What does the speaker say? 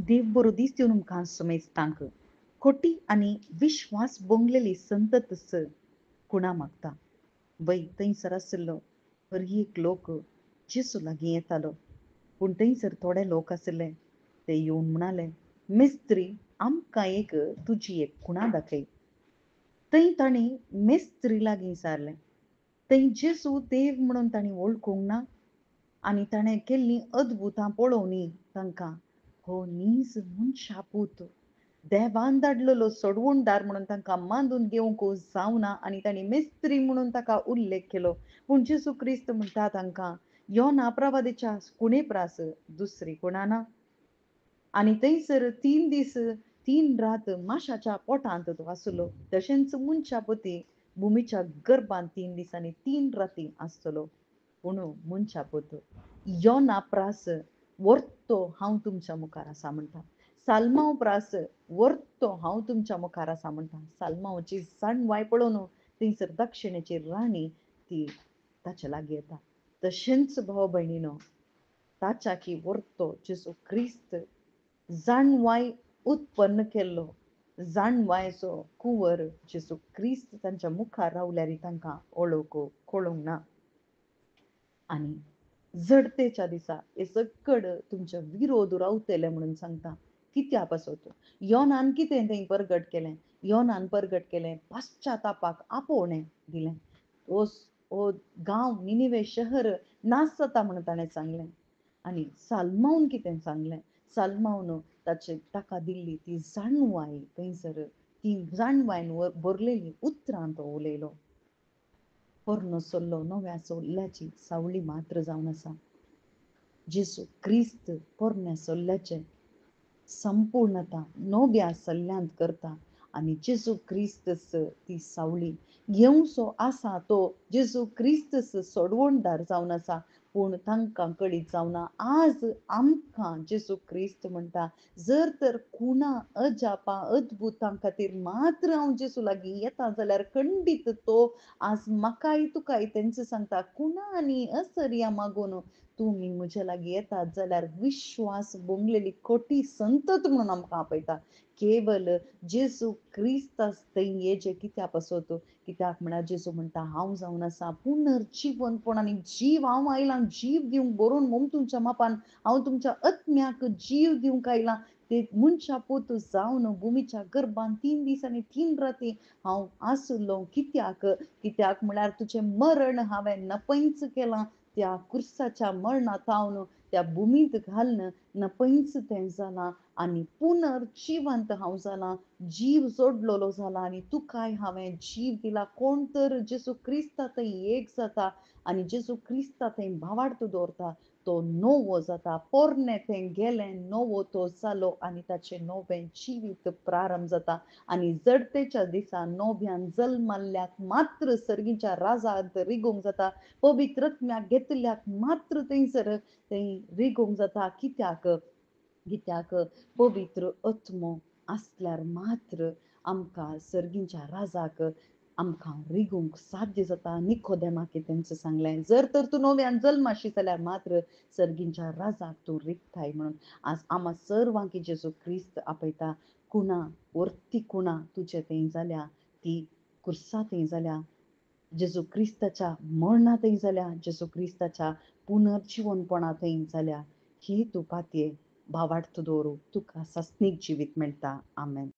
देव बरो दीस दिवन तुमकां सुमेस्तांक खोटी आणि विश्वास बोंगलेली संततच कुणा मागता वय थंयसर आशिल्लो हर एक लोक जेसू लागीं येतालो पूण थंयसर थोडे लोक आशिल्ले ते येवन म्हणाले मेस्त्री आमकां एक तुजी एक कुणा दाखय थंय तांणी मेस्त्री लागीं विचारलें थंय जेसू देव म्हणून तांणी वळखूंक ना आणि ताणें केल्लीं अद्भुतां पळोवनी तांकां हो नीज मनशापूत देवान धाडलेलो सोडवणदार म्हणून तांकां मांडून घेवंक जावना आनी तांणी मेस्त्री म्हणून ताका उल्लेख केलो पूण जेसू क्रिस्त म्हणटा तांकां यो नाप्रवादेच्या कुणे प्रास दुसरी कोणा ना आणि थंयसर 3 दीस 3 रात माशाच्या पोटांत तो आसलो तशेंच मनशा पती भुमीच्या गर्भांत 3 दीस आनी 3 राती आसतलो पूण मनशा पूत यो नाप्रास वर्तो हांव तुमच्या मुखार आसा म्हणटा सालमांव प्रास वर्तो हांव तुमच्या मुखार आसा म्हणटा सालमांवची जाणवाय पळोवन थंयसर दक्षिणेची राणी ती ताचे लागीं येता तशेंच भाव भयणीनो ताच्या की वर्तो जेसू क्रिस्त जाणवाय उत्पन्न केल्लो जाणवायचो कुंवर जेसू क्रिस्त तांच्या मुखार रावल्यार तांकां वळोवंक कळोवंक ना आणि जडतेच्या दिसा हे सकड तुमचे विरोध रावतले म्हणून सांगता कित्या पासत योनान कितें थंय परगट केलें योनान परगट केलें पाश्चातापाक आपोवणें दिलें ओ गांव निनिवे शहर नास जाता म्हणून ताणें सांगलें आनी सालमावन कितें सांगलें सालमावन ताका दिल्ली ती जाणवाय थंयसर ती जाणवायन बरलेली उतरां तो उलयलो पोरनो सल्लो नव्या सोल्ल्याची सावळी मात्र जावन आसा जेसू क्रिस्त पोरण्या सोल्ल्याचे संपूर्णता नव्या सल्ल्यांत करता आणि जेसू क्रिस्तस ती सावळी येवसो आसा तो जेसू क्रिस्तस सोडवणदार जावन आसा पूण तांकां कळीत जावना आज आमकां जेसू क्रिस्त म्हणटा जर तर खुणा अजापां अद्भुतां खातीर मात्र हांव जेसू लागीं येता जाल्यार खंडीत तो आज म्हाकाय तुकाय तेंच सांगता खुणा आनी असर्या मागून तुम्ही म्हजे लागीं येतात जाल्यार विश्वास बोंगलेली खोटी संतत म्हणून आमकां आपयता केवल जेसू क्रिस्तास थंय येजे कित्या पासत कित्याक म्हळ्यार जेसू म्हणटा हांव जावन आसा पुनर्जीवनपण आनी जीव हांव आयलां जीव दिवंक बरोवन म्हूण तुमच्या मापान हांव तुमच्या आत्म्याक जीव दिवंक आयलां ते मनशा पूत जावन भुमीच्या गर्भान 3 दीस आनी 3 राती हांव आसलो कित्याक म्हळ्यार तुझें मरण हांवें नपैंच केलां त्या कुर्साच्या मरणांत हांव त्या भुमींत घालन नपैंच तें जालां आनी पुनर्जिवंत हांव जालां जीव जोडलेलो जाला आनी तुकाय हांवें जीव दिला कोण तर जेसू क्रिस्ता थंय एक जाता आनी जेसू क्रिस्ता थंय भावार्थ दवरता तो नवो जाता पोरणे तें गेलें नवो तो जालो आनी ताचें नवें जिवीत प्रारंभ जाता आनी जडतेच्या दिसा नव्यान जल्माल्ल्याक मात्र सर्गीच्या राजांत रिगूंक जाता पवित्र आत्म्याक घेतल्याक मात्र थंयसर थंय रिगूंक जाता कित्याक पवित्र आत्मो आसल्यार मात्र आमकां सर्गीच्या राजाक आमकां रिगूंक साध्य जाता निकोदेमाक तेंच सांगलें जर तर तूं नव्यान जल्माशी जाल्यार मात्र सर्गीच्या राजाक तूं रिगताय म्हणून आज आम्हा सर्वांक जेसू क्रिस्त आपयता कुणा वर्ती कुणा तुजें थंय जाल्या ती कुर्सा थंय जाल्या जेसू क्रिस्ताच्या मरणा थंय जाल्या जेसू क्रिस्ताच्या पुनर्जीवनपणा थंय जाल्या ही तूं पातये भावार्थ दवरूं तुका सस्नीक जिवीत मेळटा आमेन